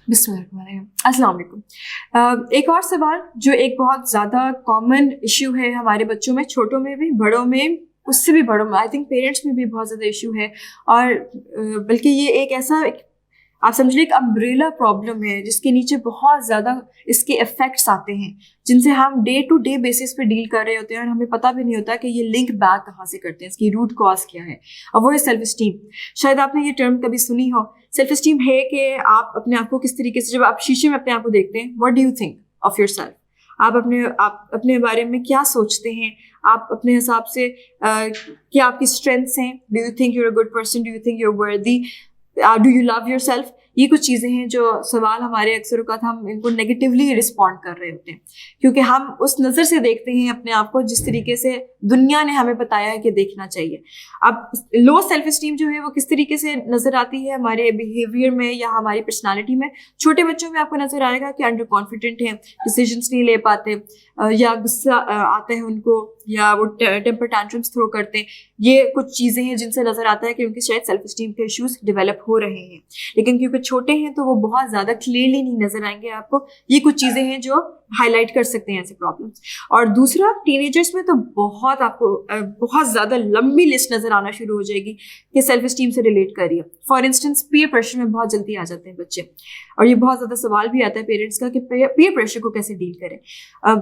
बिस्मिल्लाह, अस्सलाम वालेकुम। एक और सवाल जो एक बहुत ज़्यादा कॉमन इशू है हमारे बच्चों में, छोटों में भी, बड़ों में, उससे भी बड़ों में, आई थिंक पेरेंट्स में भी बहुत ज़्यादा इशू है। और बल्कि ये एक ऐसा आप समझ लीजिए एक अम्ब्रेला प्रॉब्लम है जिसके नीचे बहुत ज़्यादा इसके इफ़ेक्ट्स आते हैं जिनसे हम डे टू डे बेसिस पे डील कर रहे होते हैं और हमें पता भी नहीं होता कि ये लिंक बैक कहाँ से करते हैं, इसकी रूट कॉज क्या है। और वो है सेल्फ स्टीम। शायद आपने ये टर्म कभी सुनी हो। सेल्फ स्टीम है कि आप अपने आप को किस तरीके से, जब आप शीशे में अपने आप को देखते हैं, what do you think of your self? आप अपने बारे में क्या सोचते हैं? आप अपने हिसाब से क्या आपकी स्ट्रेंथ्स हैं? Do you think you're a good person? Do you think you're worthy? Do you love yourself? ये कुछ चीज़ें हैं जो सवाल हमारे अक्सर औक़ात हम इनको नेगेटिवली रिस्पॉन्ड कर रहे होते हैं क्योंकि हम उस नज़र से देखते हैं अपने आप को जिस तरीके से दुनिया ने हमें बताया है कि देखना चाहिए। अब लो सेल्फ स्टीम जो है वो किस तरीके से नज़र आती है हमारे बिहेवियर में या हमारी पर्सनालिटी में। छोटे बच्चों में आपको नज़र आएगा कि अंडर कॉन्फिडेंट हैं, डिसीजंस नहीं ले पाते, या गुस्सा आता है उनको, या वो टेम्पर टैंट्रम्स थ्रो करते हैं। ये कुछ चीज़ें हैं जिनसे नज़र आता है कि उनके शायद सेल्फ स्टीम के इश्यूज डेवलप हो रहे हैं, लेकिन क्योंकि छोटे हैं तो वो बहुत ज़्यादा क्लियरली नहीं नज़र आएंगे आपको। ये कुछ चीज़ें हैं जो हाईलाइट कर सकते हैं ऐसे प्रॉब्लम्स। और दूसरा, टीनेजर्स में तो आपको बहुत ज़्यादा लंबी लिस्ट नज़र आना शुरू हो जाएगी कि सेल्फ स्टीम से रिलेट कर रही है। फॉर इंस्टेंस, पीयर प्रेशर में बहुत जल्दी आ जाते हैं बच्चे, और ये बहुत ज़्यादा सवाल भी आता है पेरेंट्स का कि पीयर प्रेशर को कैसे डील करें।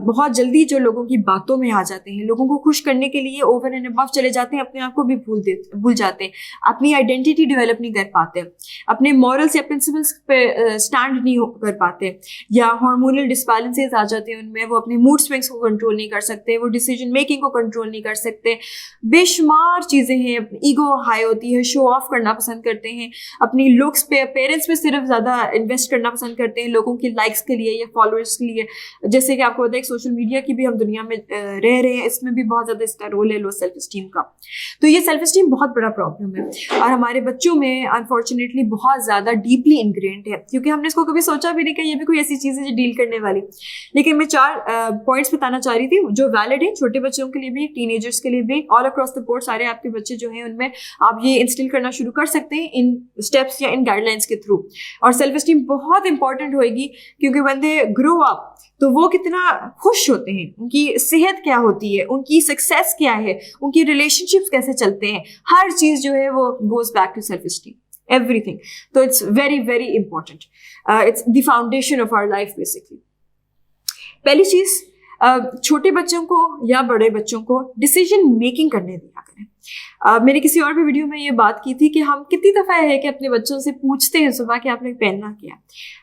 बहुत जल्दी जो लोगों की बातों में आ जाते हैं, लोगों को खुश करने के लिए ओवर एंड अबव चले जाते हैं, अपने आप को भी भूल जाते हैं, अपनी आइडेंटिटी डेवलप नहीं कर पाते, अपने मॉरल्स या प्रिंसिपल्स पे स्टैंड नहीं कर पाते, या हार्मोनल डिसबैलेंसेस आ जाते हैं उनमें। वो अपने मूड स्विंग्स को कंट्रोल नहीं कर सकते, वो डिसीजन मेकिंग को कंट्रोल नहीं कर सकते। बेशुमार चीज़ें हैं। ईगो हाई होती है, शो ऑफ करना पसंद करते हैं, अपनी लुक्स पे, पेरेंट्स पे सिर्फ ज़्यादा इन्वेस्ट करना पसंद करते हैं लोगों की लाइक्स के लिए या फॉलोअर्स के लिए। जैसे कि आपको पता है सोशल मीडिया की भी हम दुनिया में रह रहे हैं, इसमें भी बहुत ज़्यादा इसका रोल है लो सेल्फ स्टीम का। तो ये सेल्फ स्टीम बहुत बड़ा प्रॉब्लम है और हमारे बच्चों में अनफॉर्चुनेटली बहुत ज़्यादा डीपली इनग्रेन्ड है, क्योंकि हमने इसको कभी सोचा भी नहीं कि ये भी कोई ऐसी चीज़ है जो डील करने वाली। लेकिन मैं 4 पॉइंट्स बताना चाह रही थी जो वैलिड है छोटे बच्चों के लिए भी, टीनेजर्स के लिए भी, ऑल अक्रॉस द बोर्ड। सारे आपके बच्चे जो हैं उनमें आप ये इंस्टिल करना शुरू कर सकते हैं इन स्टेप्स या इन गाइडलाइंस के थ्रू। और सेल्फ स्टीम बहुत इंपॉर्टेंट होएगी क्योंकि व्हेन दे ग्रो अप तो वो कितना खुश होते हैं, उनकी सेहत क्या होती है, उनकी सक्सेस क्या है, उनकी रिलेशनशिप्स कैसे चलते हैं, हर चीज़ जो है वो goes back to self esteem, everything. तो it's very very important, it's the foundation of our life basically. पहली चीज़, छोटे बच्चों को या बड़े बच्चों को डिसीजन मेकिंग करने दिया करें। मैंने किसी और भी वीडियो में ये बात की थी कि हम कितनी दफ़ा है कि अपने बच्चों से पूछते हैं सुबह कि आपने पहनना क्या।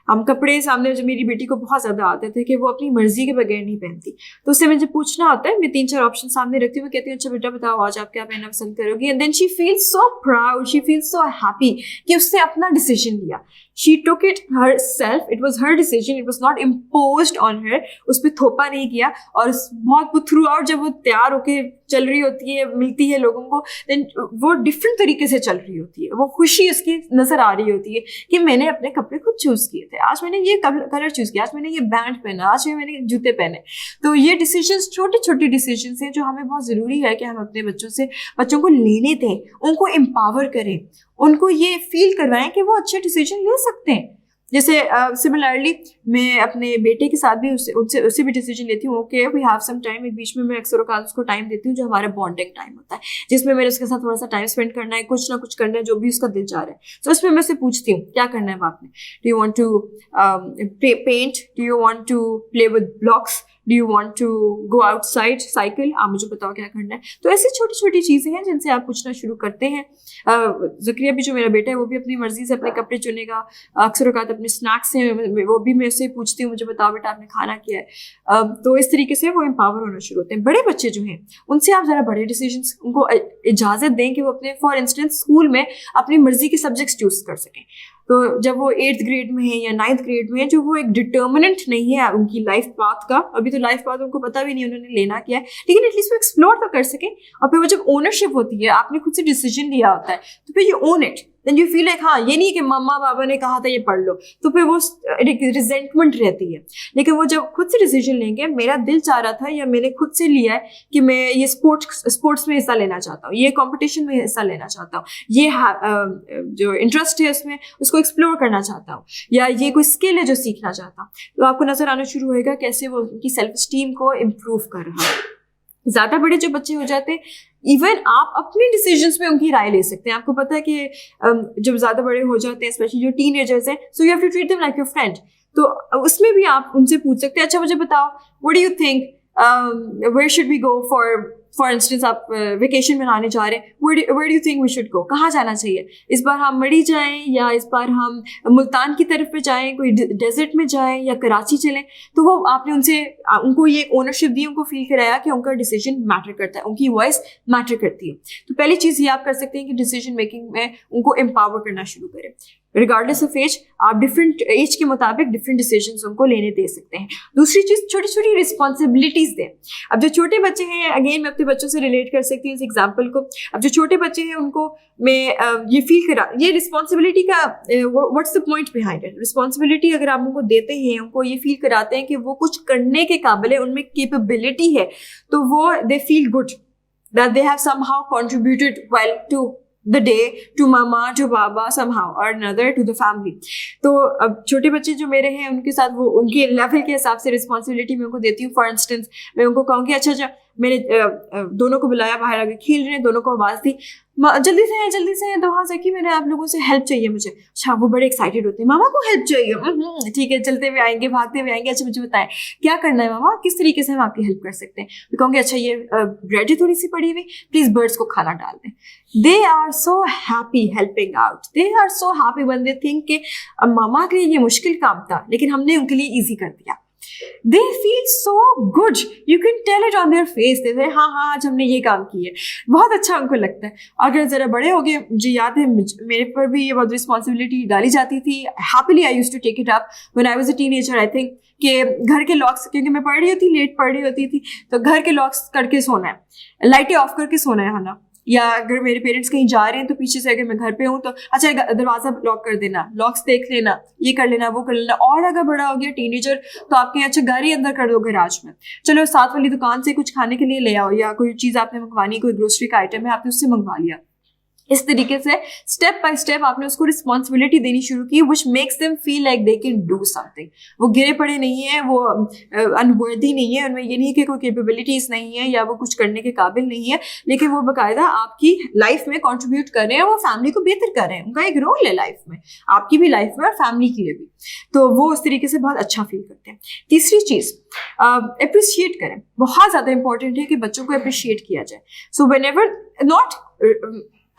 हम कपड़े सामने, जो मेरी बेटी को बहुत ज़्यादा आते थे कि वो अपनी मर्जी के बगैर नहीं पहनती, तो उससे मुझे पूछना होता है, मैं 3-4 ऑप्शन सामने रखती हूँ, मैं कहती हूँ अच्छा बेटा बताओ आज आप क्या पहनना पसंद करोगी। And then she feels so proud, she feels so happy कि उसने अपना डिसीजन लिया। She took it herself, it was her decision, it was not imposed on her. उस पर थोपा नहीं किया। और बहुत थ्रू आउट जब वो तैयार होकर चल रही होती है, मिलती है लोगों को, देन वो डिफरेंट तरीके से चल रही होती है, वो खुशी उसकी नजर आ रही होती है कि मैंने अपने कपड़े खुद चूज किए थे, आज मैंने ये कलर चूज किया, आज मैंने ये बैंड पहना, आज मैंने जूते पहने। तो ये डिसीजंस, छोटे छोटे डिसीजंस हैं जो हमें बहुत ज़रूरी है कि हम अपने बच्चों को लेने दें, उनको एम्पावर करें, उनको ये फील करवाएं कि वो अच्छे डिसीजन ले सकते हैं। जैसे सिमिलरली मैं अपने बेटे के साथ भी उससे भी डिसीजन लेती हूँ। Okay, we have some time, एक बीच में मैं अक्सर औक़ात उसको टाइम देती हूँ जो हमारा बॉन्डिंग टाइम होता है, जिसमें मैंने उसके साथ थोड़ा सा टाइम स्पेंड करना है, कुछ ना कुछ करना है, जो भी उसका दिल चाह रहा है। तो उसमें मैं उससे पूछती हूँ क्या करना है आपने। Do you want to paint? Do you want to play with blocks? Do you want to go outside cycle? आप मुझे बताओ क्या करना है। तो ऐसी छोटी छोटी चीज़ें हैं जिनसे आप पूछना शुरू करते हैं। ज़किया भी, जो मेरा बेटा है, वो भी अपनी मर्जी से अपने कपड़े चुनेगा। अक्सर औक़ात अपने स्नैक्स हैं वो भी मैं उससे पूछती हूँ, मुझे बताओ बेटा आपने खाना क्या है। तो इस तरीके से वो एम्पावर होना शुरू होते हैं। बड़े बच्चे जो हैं उनसे आप ज़रा बड़े डिसीजंस, उनको इजाज़त दें कि वो अपने, फॉर इंस्टेंस स्कूल में अपनी मर्जी के सब्जेक्ट्स चूज़ कर सकें। तो जब वो 8th ग्रेड में है या 9th ग्रेड में है, जो वो एक डिटर्मिनेंट नहीं है उनकी लाइफ पाथ का, अभी तो लाइफ पाथ उनको पता भी नहीं उन्होंने लेना क्या है, लेकिन एटलीस्ट वो एक्सप्लोर तो कर सकें। और फिर वो जब ओनरशिप होती है, आपने खुद से डिसीजन लिया होता है, तो फिर you own it, then you feel like हाँ ये नहीं कि मम्मा पापा ने कहा था ये पढ़ लो, तो फिर वो रिजेंटमेंट रहती है। लेकिन वो जब खुद से डिसीजन लेंगे, मेरा दिल चाह रहा था या मैंने खुद से लिया है कि मैं ये स्पोर्ट्स में हिस्सा लेना चाहता हूँ, ये कंपटीशन में हिस्सा लेना चाहता हूँ, ये जो इंटरेस्ट है उसमें उसको एक्सप्लोर करना चाहता हूँ, या ये कोई स्किल है जो सीखना चाहता हूँ, तो आपको नजर आना शुरू होएगा कैसे वो उनकी सेल्फ स्टीम को इम्प्रूव कर रहा है। ज़्यादा बड़े जो बच्चे हो जाते हैं, इवन आप अपने डिसीजंस में उनकी राय ले सकते हैं। आपको पता है कि जब ज़्यादा बड़े हो जाते हैं, स्पेशली जो टीनेजर्स हैं, so you have to treat them like your friend. तो उसमें भी आप उनसे पूछ सकते हैं, अच्छा मुझे बताओ, what do you think, where should we go for instance, आप वेकेशन मनाने जा रहे हैं, where do you think we should go, कहाँ जाना चाहिए, इस बार हम मड़ी जाएं या इस बार हम मुल्तान की तरफ पे जाएं, कोई डेजर्ट में जाएं या कराची चलें। तो वो आपने उनको ये ओनरशिप दी, उनको फील कराया कि उनका डिसीजन मैटर करता है, उनकी वॉइस मैटर करती है। तो पहली चीज़ ये आप कर सकते हैं कि डिसीजन मेकिंग में उनको एम्पावर करना शुरू करें। रिगार्डलेस ऑफ एज, आप डिफरेंट एज के मुताबिक डिफरेंट डिसीजंस उनको लेने दे सकते हैं। दूसरी चीज़, छोटी छोटी रिस्पॉन्सिबिलिटीज़ दें। अब जो छोटे बच्चे हैं, अगेन मैं अपने बच्चों से रिलेट कर सकती हूँ इस एग्जाम्पल को। अब जो छोटे बच्चे हैं उनको मैं ये फील करा, ये रिस्पॉन्सिबिलिटी का what's the point behind it. Responsibility अगर आप उनको देते हैं, उनको ये फील कराते हैं कि वो कुछ करने के काबिल है, उनमें कैपेबिलिटी है, तो वो they feel good that they have somehow contributed well to the day, to mama, to baba, somehow or another, to the family. तो अब छोटे बच्चे जो मेरे हैं उनके साथ वो उनके लेवल के हिसाब से रिस्पॉन्सिबिलिटी मैं उनको देती हूँ। फॉर इंस्टेंस मैं उनको कहूँगी अच्छा मैंने दोनों को बुलाया, बाहर आके खेल रहे हैं, दोनों को आवाज़ दी, जल्दी से तो हाँ सकी मैंने आप लोगों से हेल्प चाहिए मुझे। अच्छा, वो बड़े एक्साइटेड होते हैं, मामा को हेल्प चाहिए, ठीक है, चलते हुए आएंगे, भागते हुए आएंगे, अच्छा मुझे बताएं क्या करना है मामा, किस तरीके से हम आपकी हेल्प कर सकते हैं। मैं कहूँगी अच्छा ये ब्रेड है थोड़ी सी पड़ी हुई, प्लीज़ बर्ड्स को खाना डाल दें। They are so happy helping out, they are so happy when they think कि मामा के लिए ये मुश्किल काम था लेकिन हमने उनके लिए ईजी कर दिया। They feel so good. You can tell it on their face. They say हाँ आज हमने ये काम किया, बहुत अच्छा उनको लगता है। अगर ज़रा बड़े हो गए, मुझे याद है मेरे पर भी ये बहुत रिस्पॉन्सिबिलिटी डाली जाती थी। Happily I used to take it up when I was a teenager. I think कि घर के लॉक्स, क्योंकि मैं पढ़ रही होती, लेट पढ़ रही होती थी, तो घर के लॉक्स करके सोना है, लाइटें ऑफ करके सोना है ना, या अगर मेरे पेरेंट्स कहीं जा रहे हैं तो पीछे से अगर मैं घर पे हूँ तो अच्छा दरवाज़ा लॉक कर देना, लॉक्स देख लेना, ये कर लेना, वो कर लेना। और अगर बड़ा हो गया टीनेजर तो आपके अच्छा गाड़ी अंदर कर दो गैराज में, चलो साथ वाली दुकान से कुछ खाने के लिए ले आओ, या कोई चीज़ आपने मंगवानी, कोई ग्रोसरी का आइटम है आपने उससे मंगवा लिया। इस तरीके से स्टेप बाय स्टेप आपने उसको रिस्पॉन्सिबिलिटी देनी शुरू की, which makes them feel like they can do something. वो गिरे पड़े नहीं है, वो अनवर्दी नहीं है, उनमें ये नहीं कि कोई कैपेबिलिटीज नहीं है या वो कुछ करने के काबिल नहीं है, लेकिन वो बाकायदा आपकी लाइफ में कंट्रीब्यूट कर रहे हैं, वो फैमिली को बेहतर कर रहे हैं। उनका एक रोल है लाइफ में, आपकी भी लाइफ में और फैमिली के लिए भी, तो वो उस तरीके से बहुत अच्छा फील करते हैं। तीसरी चीज़, अप्रिशिएट करें। बहुत ज़्यादा इंपॉर्टेंट है कि बच्चों को अप्रिशिएट किया जाए। So whenever not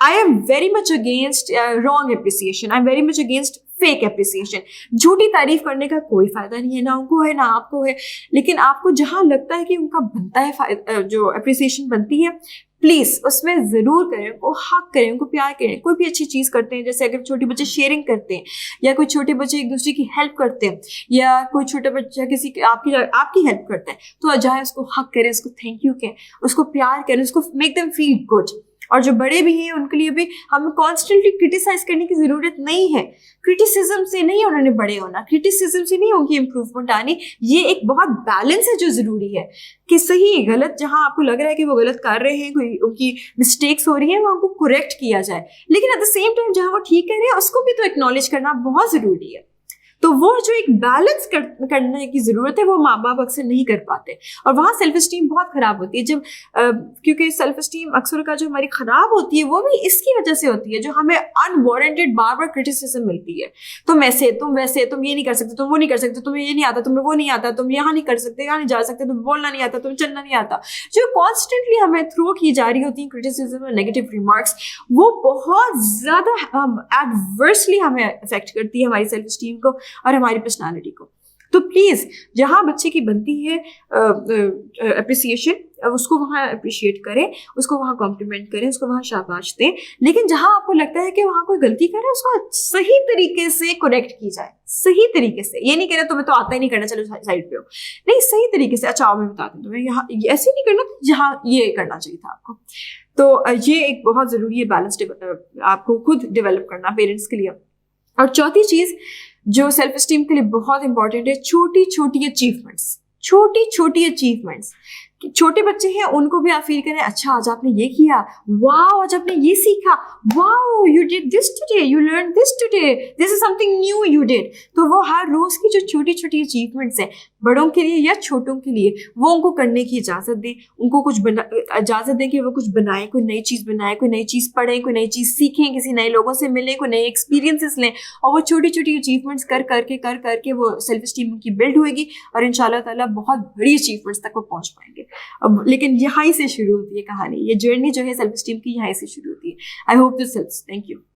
I am very much against wrong appreciation. I'm very much against fake appreciation. झूठी तारीफ करने का कोई फायदा नहीं है, ना उनको है ना आपको है, लेकिन आपको जहाँ लगता है कि उनका बनता है, जो अप्रिसिएशन बनती है, प्लीज़ उसमें ज़रूर करें, उनको हक करें, उनको प्यार करें। कोई भी अच्छी चीज़ करते हैं, जैसे अगर छोटे बच्चे शेयरिंग करते हैं, या कोई छोटे बच्चे एक दूसरे की हेल्प करते हैं, या कोई छोटा बच्चा किसी आपकी हेल्प करता है, तो जाए उसको हक करें, उसको थैंक यू कहें, उसको प्यार करें, उसको मेक देम फील गुड। और जो बड़े भी हैं उनके लिए भी हमें कॉन्स्टेंटली क्रिटिसाइज करने की ज़रूरत नहीं है। क्रिटिसिज्म से नहीं उन्होंने बड़े होना, क्रिटिसिज्म से नहीं उनकी इम्प्रूवमेंट आनी। ये एक बहुत बैलेंस है जो ज़रूरी है कि सही गलत, जहाँ आपको लग रहा है कि वो गलत कर रहे हैं, कोई उनकी मिस्टेक्स हो रही हैं, वो उनको करेक्ट किया जाए, लेकिन एट द सेम टाइम जहाँ वो ठीक कह रहे हैं उसको भी तो एक्नॉलेज करना बहुत ज़रूरी है। तो वो जो एक बैलेंस करने की ज़रूरत है वो माँ बाप अक्सर नहीं कर पाते, और वहाँ सेल्फ स्टीम बहुत ख़राब होती है। जब क्योंकि सेल्फ स्टीम अक्सर का जो हमारी ख़राब होती है वो भी इसकी वजह से होती है, जो हमें अनवारंटेड बार बार क्रिटिसिज्म मिलती है। तुम ऐसे, तुम वैसे, तुम ये नहीं कर सकते, तुम वो नहीं कर सकते, तुम्हें ये नहीं आता, तुम्हें वो नहीं आता, तुम यहाँ नहीं कर सकते, यहाँ नहीं जा सकते, तुम्हें बोलना नहीं आता, तुम्हें चलना नहीं आता, जो कॉन्स्टेंटली हमें थ्रो की जा रही होती है क्रिटिसिज्म और नेगेटिव रिमार्क्स, वो बहुत ज़्यादा एडवर्सली हमें अफेक्ट करती है हमारी सेल्फ स्टीम को और हमारी पर्सनालिटी को। तो प्लीज़ जहाँ बच्चे की बनती है अप्रिसिएशन, उसको वहाँ अप्रिशिएट करें, उसको वहाँ कॉम्प्लीमेंट करें, उसको वहाँ शाबाश दें, लेकिन जहाँ आपको लगता है कि वहाँ कोई गलती करे उसको सही तरीके से करेक्ट की जाए, सही तरीके से। ये नहीं कहना तुम्हें तो आता ही नहीं करना, चलो साइड पे हो, नहीं, सही तरीके से। अच्छा मैं बताती हूँ तुम्हें, यहाँ ऐसे नहीं करना, जहाँ ये करना चाहिए था आपको। तो ये एक बहुत ज़रूरी है बैलेंस आपको खुद डेवलप करना पेरेंट्स के लिए। और चौथी चीज़ जो सेल्फ एस्टीम के लिए बहुत इंपॉर्टेंट है, छोटी छोटी अचीवमेंट्स। छोटी छोटी अचीवमेंट्स, छोटे बच्चे हैं उनको भी आप फील करें, अच्छा आज आपने ये किया, वाओ आज आपने ये सीखा, wow you did this today, you learn this today, this is something new you did. तो वो हर रोज की जो छोटी छोटी अचीवमेंट्स हैं, बड़ों के लिए या छोटों के लिए, वो उनको करने की इजाज़त दें। उनको कुछ इजाज़त दें कि वो कुछ बनाएं, कोई नई चीज़ बनाएं, कोई नई चीज़ पढ़ें, कोई नई चीज़ सीखें, किसी नए लोगों से मिलें, कोई नए एक्सपीरियंसेस लें। और वो छोटी छोटी अचीवमेंट्स कर करके वो सेल्फ एस्टीम उनकी बिल्ड होएगी और इंशाल्लाह ताला बहुत बड़ी अचीवमेंट्स तक वो पहुंच पाएंगे। अब लेकिन यहाँ से शुरू होती है कहानी, ये जर्नी जो है सेल्फ एस्टीम की यहाँ से शुरू होती है। I hope this helps. Thank you.